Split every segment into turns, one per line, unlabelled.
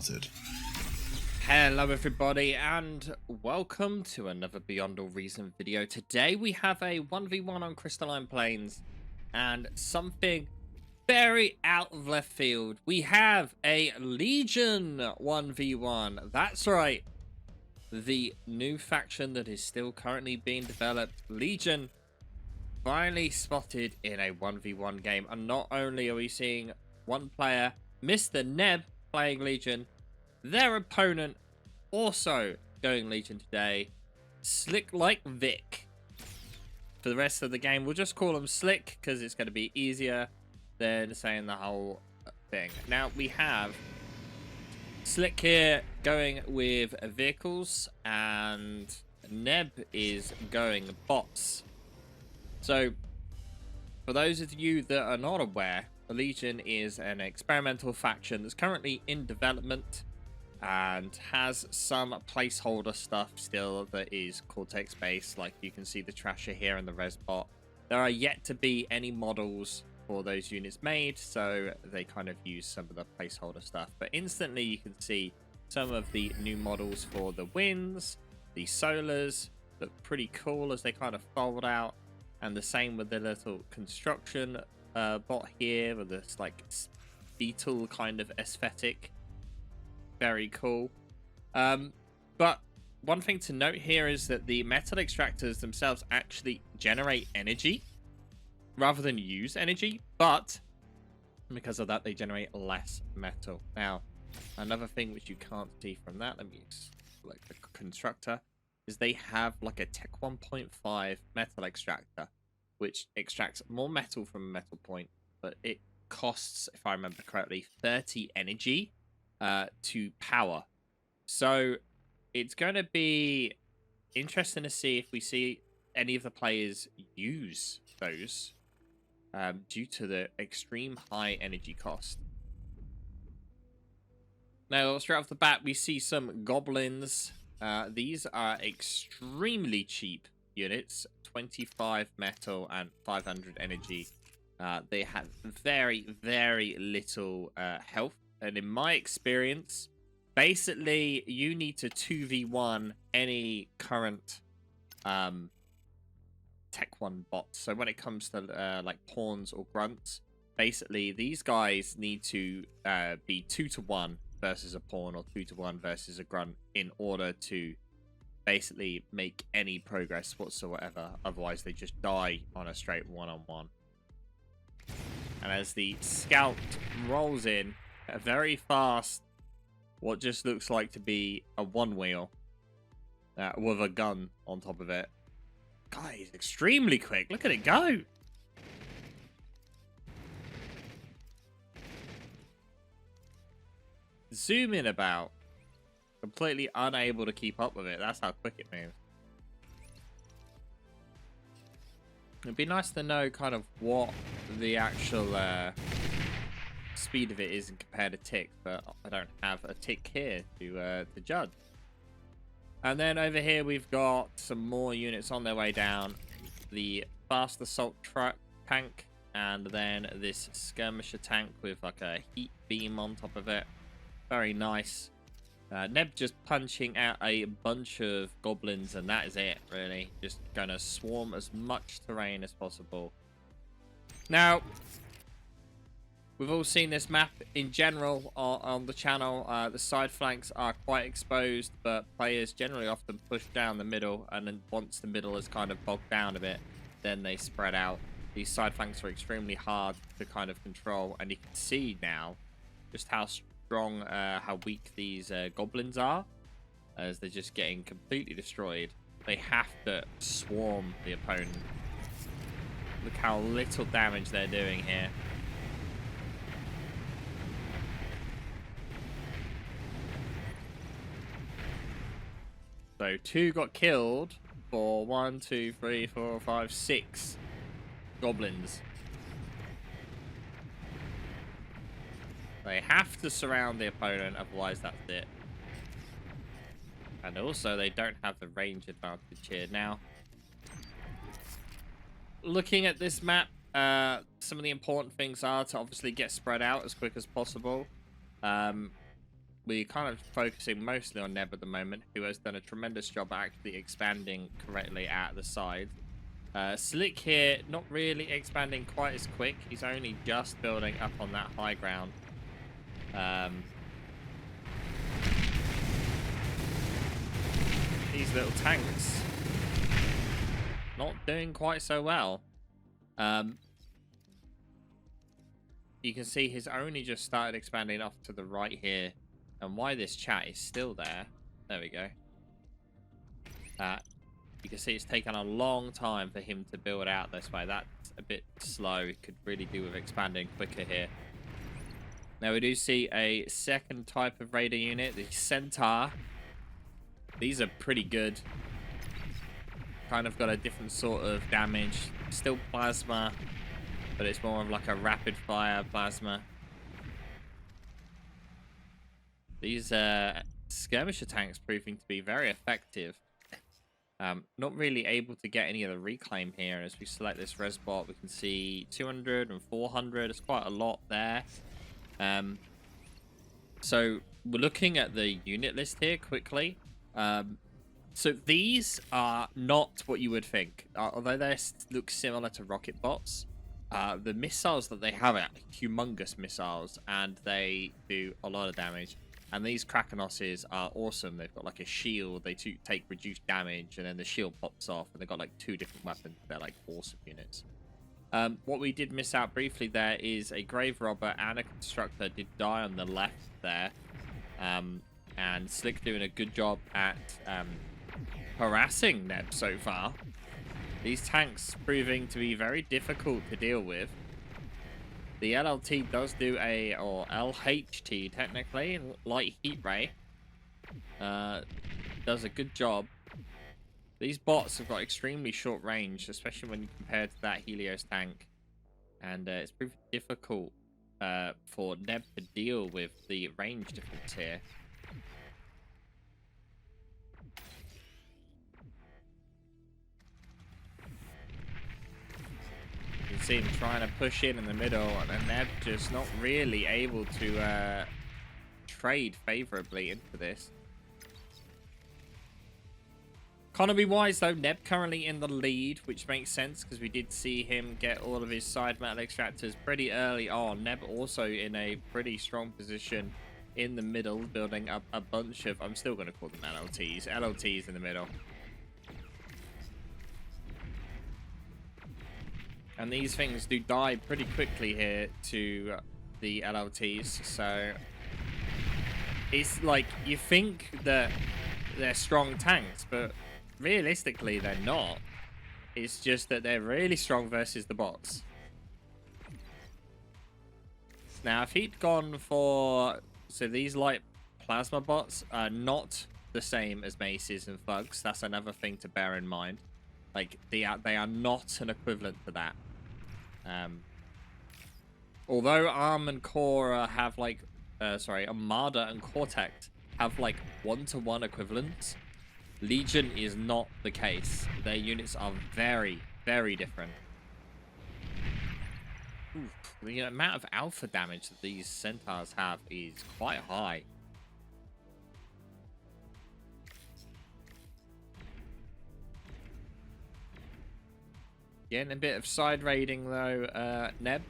started.
Hello everybody and welcome to another Beyond All Reason video. Today we have a 1v1 on Crystalline Plains and something very out of left field. We have a Legion 1v1. That's right. The new faction that is still currently being developed. Legion finally spotted in a 1v1 game. And not only are we seeing one player, Mr. Neb, playing Legion, their opponent also going Legion today, Slicklikevik. For the rest of the game, we'll just call him Slick because it's going to be easier than saying the whole thing. Now we have Slick here going with vehicles and Neb is going bots. So for those of you that are not aware, the Legion is an experimental faction that's currently in development and has some placeholder stuff still that is Cortex based. Like you can see the Trasher here and the Resbot. There are yet to be any models for those units made, so they kind of use some of the placeholder stuff. But instantly you can see some of the new models for the Winds, the Solars look pretty cool as they kind of fold out, and the same with the little construction bot here with this like beetle kind of aesthetic. Very cool. But one thing to note here is that the metal extractors themselves actually generate energy rather than use energy, but because of that they generate less metal. Now another thing which you can't see from that, let me select the constructor, is they have like a Tech 1.5 metal extractor which extracts more metal from a metal point, but it costs, if I remember correctly, 30 energy to power. So it's going to be interesting to see if we see any of the players use those due to the extreme high energy cost. Now straight off the bat we see some goblins. These are extremely cheap units, 25 metal and 500 energy. They have very little health. And in my experience, basically, you need to 2v1 any current Tech 1 bots. So when it comes to like pawns or grunts, basically, these guys need to be 2-to-1 versus a pawn or 2-to-1 versus a grunt in order to basically make any progress whatsoever. Otherwise, they just die on a straight one-on-one. And as the scout rolls in, very fast, what just looks like to be a one wheel with a gun on top of it. God, he's extremely quick. Look at it go. Zoom in about. Completely unable to keep up with it. That's how quick it moves. It'd be nice to know kind of what the actual speed of it is compared to tick, but I don't have a tick here to judge. And then over here we've got some more units on their way down. The fast assault truck tank, and then this skirmisher tank with like a heat beam on top of it. Very nice. Neb just punching out a bunch of goblins, and that is it, really. Just gonna swarm as much terrain as possible. Now, we've all seen this map in general on the channel. The side flanks are quite exposed, but players generally often push down the middle, and then once the middle is kind of bogged down a bit, then they spread out. These side flanks are extremely hard to kind of control, and you can see now just how strong, how weak these goblins are, as they're just getting completely destroyed. They have to swarm the opponent. Look how little damage they're doing here. So 2 got killed for 1, 2, 3, 4, 5, 6 goblins. They have to surround the opponent, otherwise that's it. And also they don't have the range advantage here. Now, looking at this map, some of the important things are to obviously get spread out as quick as possible. we're kind of focusing mostly on Neb at the moment, who has done a tremendous job actually expanding correctly at the side. Slick here, not really expanding quite as quick. He's only just building up on that high ground. These little tanks not doing quite so well. You can see he's only just started expanding off to the right here. And why this chat is still there. There we go. You can see it's taken a long time for him to build out this way. That's a bit slow. He could really do with expanding quicker here. Now we do see a second type of raider unit, the Centaur. These are pretty good. Kind of got a different sort of damage. Still plasma, but it's more of like a rapid fire plasma. These skirmisher tanks proving to be very effective. Not really able to get any of the reclaim here. As we select this resbot, we can see 200 and 400. It's quite a lot there. So we're looking at the unit list here quickly. So these are not what you would think. Although they look similar to rocket bots, the missiles that they have are humongous missiles, and they do a lot of damage. And these Krakenoses are awesome. They've got like a shield. They take reduced damage, and then the shield pops off, and they've got like 2 different weapons. They're like awesome units. What we did miss out briefly there is a Grave Robber and a Constructor did die on the left there. And Slick doing a good job at harassing Neb so far. These tanks proving to be very difficult to deal with. The LLT does do or LHT technically, light heat ray. Does a good job. These bots have got extremely short range, especially when you compare to that Helios tank. And it's proved difficult for Neb to deal with the range difference here. You can see him trying to push in the middle, and Neb just not really able to trade favorably into this. Economy-wise, though, Neb currently in the lead, which makes sense because we did see him get all of his side metal extractors pretty early on. Neb also in a pretty strong position in the middle, building up a bunch of, I'm still going to call them LLTs. LLTs in the middle. And these things do die pretty quickly here to the LLTs, so it's like you think that they're strong tanks, but realistically they're not. It's just that they're really strong versus the bots. Now, if he'd gone for... So these light plasma bots are not the same as maces and thugs. That's another thing to bear in mind. Like, they are not an equivalent to that. Although Arm and Core have like... Armada and Cortex have like 1-to-1 equivalents. Legion is not the case. Their units are very, very different. Oof, the amount of alpha damage that these Centaurs have is quite high. Getting a bit of side raiding though, Neb.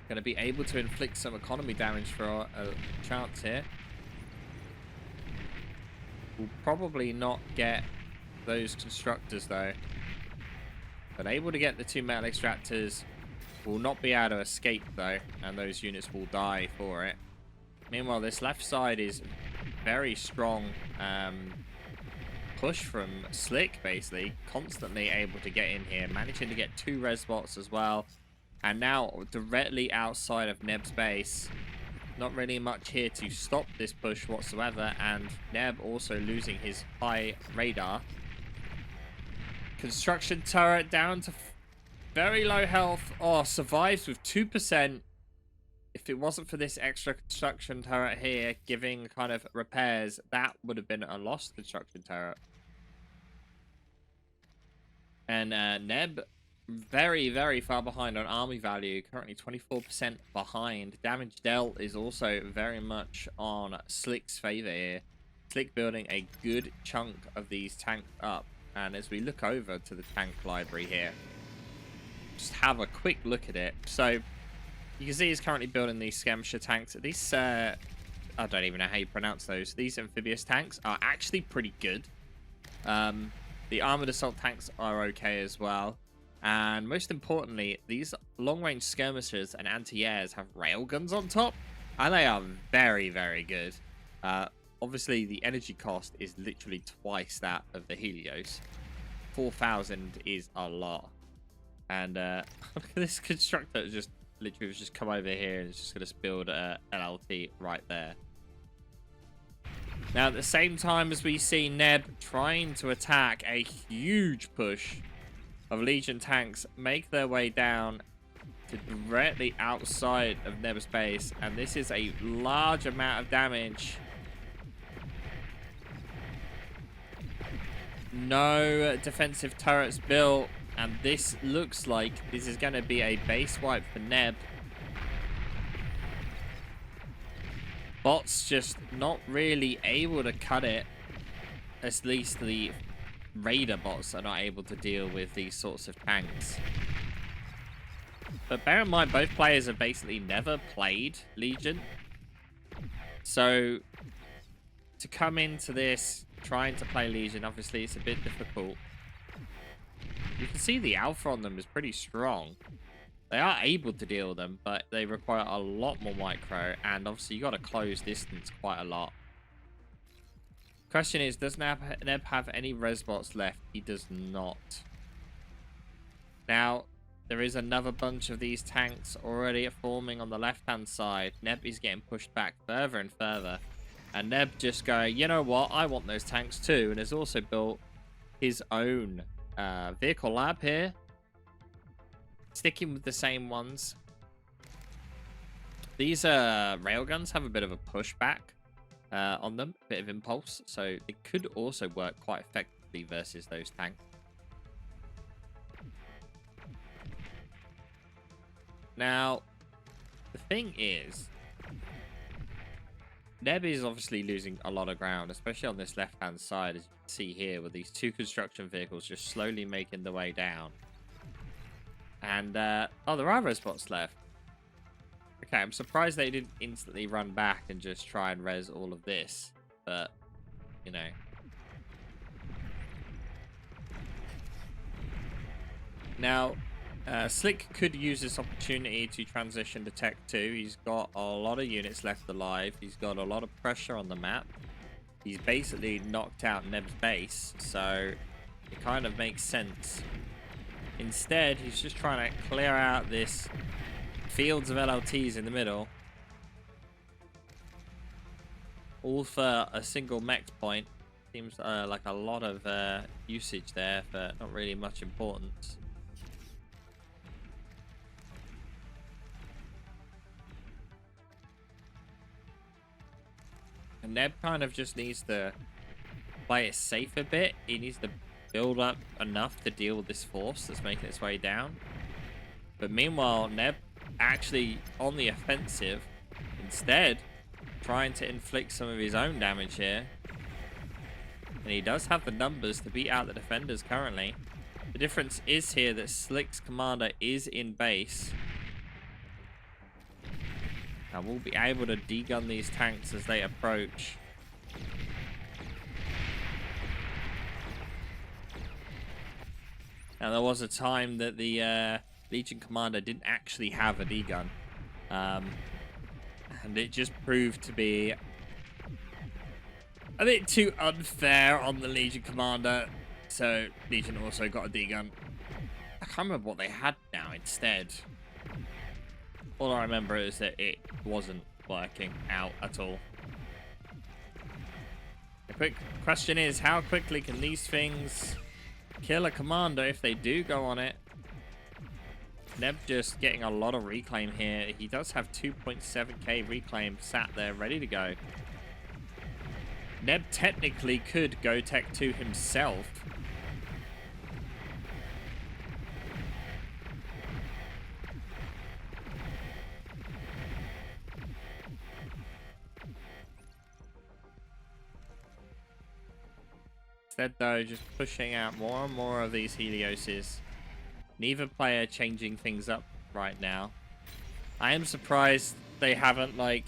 Going to be able to inflict some economy damage for a chance here. We'll probably not get those constructors though. But able to get the 2 metal extractors. Will not be able to escape though, and those units will die for it. Meanwhile, this left side is very strong push from Slick, basically. Constantly able to get in here, managing to get 2 res bots as well. And now directly outside of Neb's base. Not really much here to stop this push whatsoever, and Neb also losing his high radar. Construction turret down to very low health. Oh, survives with 2%. If it wasn't for this extra construction turret here giving kind of repairs, that would have been a lost construction turret. And Neb very, very far behind on army value. Currently 24% behind. Damage dealt is also very much on Slick's favor here. Slick building a good chunk of these tanks up. And as we look over to the tank library here, just have a quick look at it. So you can see he's currently building these skirmisher tanks. These, I don't even know how you pronounce those. These amphibious tanks are actually pretty good. The armored assault tanks are okay as well. And most importantly, these long-range skirmishers and anti-airs have railguns on top. And they are very, very good. Obviously, the energy cost is literally twice that of the Helios. 4,000 is a lot. And look at this constructor. Just literally was just come over here and it's just going to build a LLT right there. Now, at the same time as we see Neb trying to attack, a huge push of Legion tanks make their way down to directly outside of Neb's base. And this is a large amount of damage. No defensive turrets built. And this looks like this is going to be a base wipe for Neb. Bots just not really able to cut it. At least the Raider bots are not able to deal with these sorts of tanks. But bear in mind, both players have basically never played Legion. So to come into this trying to play Legion, obviously it's a bit difficult. You can see the alpha on them is pretty strong. They are able to deal with them, but they require a lot more micro, and obviously you got to close distance quite a lot. Question is, does Neb have any res bots left? He does not. Now, there is another bunch of these tanks already forming on the left-hand side. Neb is getting pushed back further and further. And Neb just going, you know what? I want those tanks too. And has also built his own vehicle lab here. Sticking with the same ones. These railguns have a bit of a pushback on them, a bit of impulse, so they could also work quite effectively versus those tanks. Now, the thing is, Neb is obviously losing a lot of ground, especially on this left-hand side, as you can see here, with these two construction vehicles just slowly making their way down. And, oh, there are res bots left. Okay, I'm surprised they didn't instantly run back and just try and res all of this. But, you know. Now, Slick could use this opportunity to transition to Tech 2. He's got a lot of units left alive. He's got a lot of pressure on the map. He's basically knocked out Neb's base, so it kind of makes sense. Instead, he's just trying to clear out this fields of LLTs in the middle. All for a single mech point. Seems like a lot of usage there for not really much importance. And Neb kind of just needs to play it safe a bit. He needs to build up enough to deal with this force that's making its way down. But meanwhile, Neb actually on the offensive, instead trying to inflict some of his own damage here. And he does have the numbers to beat out the defenders currently. The difference is here that Slick's commander is in base. And we'll be able to degun these tanks as they approach. Now, there was a time that the Legion commander didn't actually have a degun. And it just proved to be a bit too unfair on the Legion commander. So, Legion also got a degun. I can't remember what they had now instead. All I remember is that it wasn't working out at all. The quick question is, how quickly can these things kill a commander if they do go on it? Neb just getting a lot of reclaim here. He does have 2.7k reclaim sat there ready to go. Neb technically could go Tech 2 himself. Instead, though, just pushing out more and more of these Helioses. Neither player changing things up right now. I am surprised they haven't, like...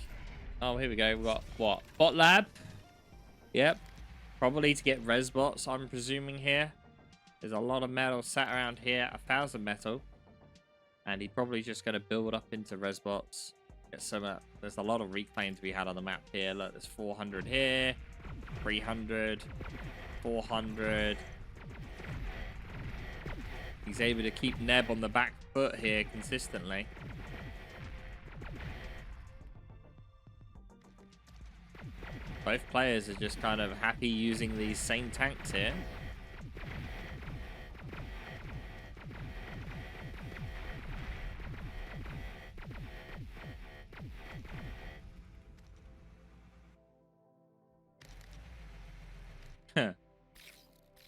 Oh, here we go. We've got, what? Bot lab? Yep. Probably to get res bots, I'm presuming here. There's a lot of metal sat around here. 1,000 metal. And he's probably just going to build up into res bots. Get some... there's a lot of reclaim to be had on the map here. Look, there's 400 here. 300. 400. He's able to keep Neb on the back foot here consistently. Both players are just kind of happy using these same tanks here.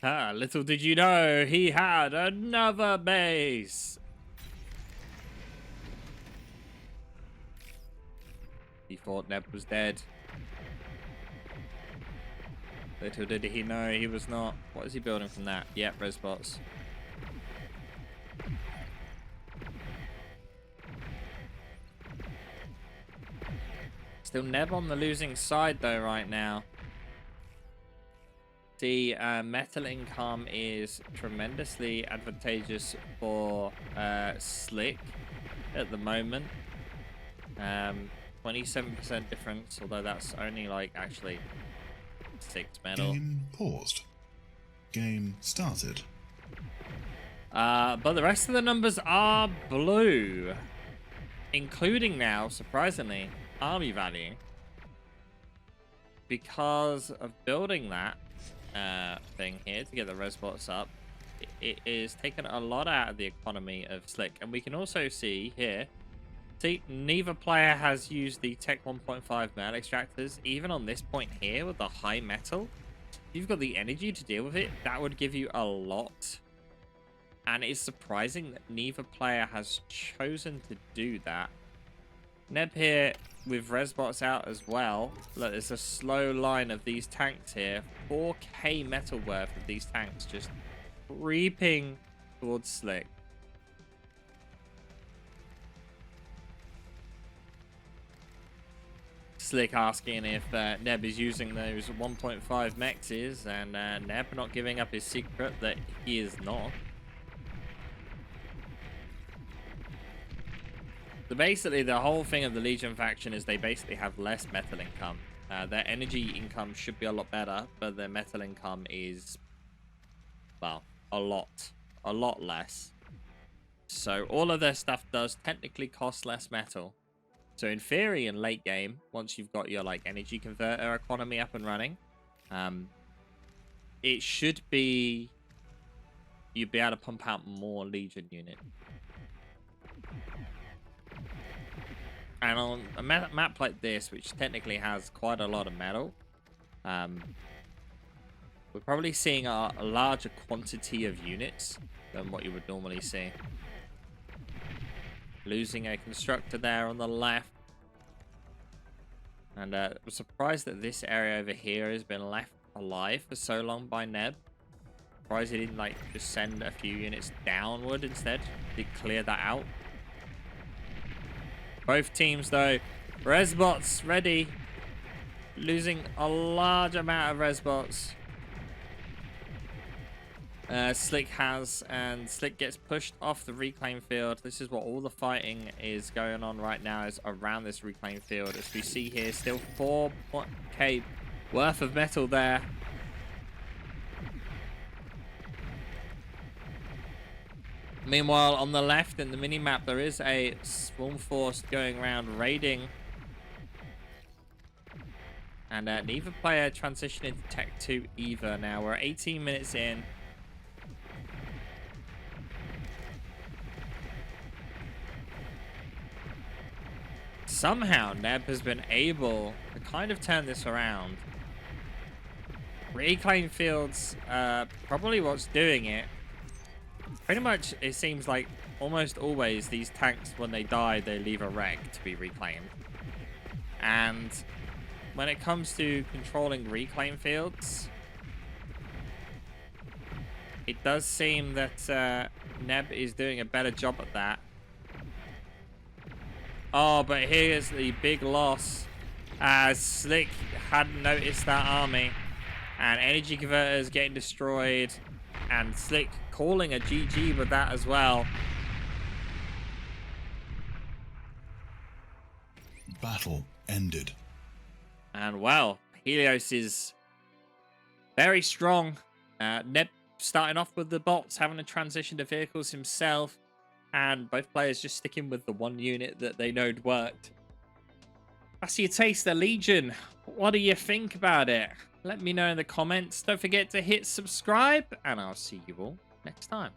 Ah, little did you know, he had another base. He thought Neb was dead. Little did he know he was not. What is he building from that? Yep, res bots. Still Neb on the losing side though right now. The metal income is tremendously advantageous for Slick at the moment. 27% difference, although that's only like actually 6 metal.
Game paused. Game started.
But the rest of the numbers are blue, including now, surprisingly, army value. Because of building that thing here to get the res bots up, it is taking a lot out of the economy of Slick. And we can also see here, neither player has used the Tech 1.5 metal extractors. Even on this point here with the high metal, if you've got the energy to deal with it, that would give you a lot. And it's surprising that neither player has chosen to do that. Neb here with resbots out as well. Look, there's a slow line of these tanks here. 4k metal worth of these tanks just creeping towards Slick. Slick asking if Neb is using those 1.5 mexes, and Neb not giving up his secret that he is not. So basically, the whole thing of the Legion faction is they basically have less metal income. Their energy income should be a lot better, but their metal income is, well, a lot less. So all of their stuff does technically cost less metal. So in theory, in late game, once you've got your like energy converter economy up and running, it should be, you'd be able to pump out more Legion units. And on a map like this, which technically has quite a lot of metal, we're probably seeing a larger quantity of units than what you would normally see. Losing a constructor there on the left. And I'm surprised that this area over here has been left alive for so long by Neb. Surprised he didn't like just send a few units downward instead to clear that out. Both teams though, resbots ready. Losing a large amount of resbots. Slick has, and Slick gets pushed off the reclaim field. This is what all the fighting is going on right now, is around this reclaim field. As we see here, still 4k worth of metal there. Meanwhile, on the left in the mini-map, there is a swarm force going around raiding. And neither player transitioned into Tech 2 either now. We're 18 minutes in. Somehow, Neb has been able to kind of turn this around. Reclaim fields, probably what's doing it. Pretty much, it seems like almost always these tanks, when they die, they leave a wreck to be reclaimed. And when it comes to controlling reclaim fields, It does seem that Neb is doing a better job at that. Oh, but here's the big loss as Slick hadn't noticed that army. And energy converters getting destroyed. And Slick calling a GG with that as well.
Battle ended.
And well, Helios is very strong. Neb starting off with the bots, having to transition to vehicles himself. And both players just sticking with the one unit that they knowed worked. That's your taste of Legion. What do you think about it? Let me know in the comments. Don't forget to hit subscribe, and I'll see you all next time.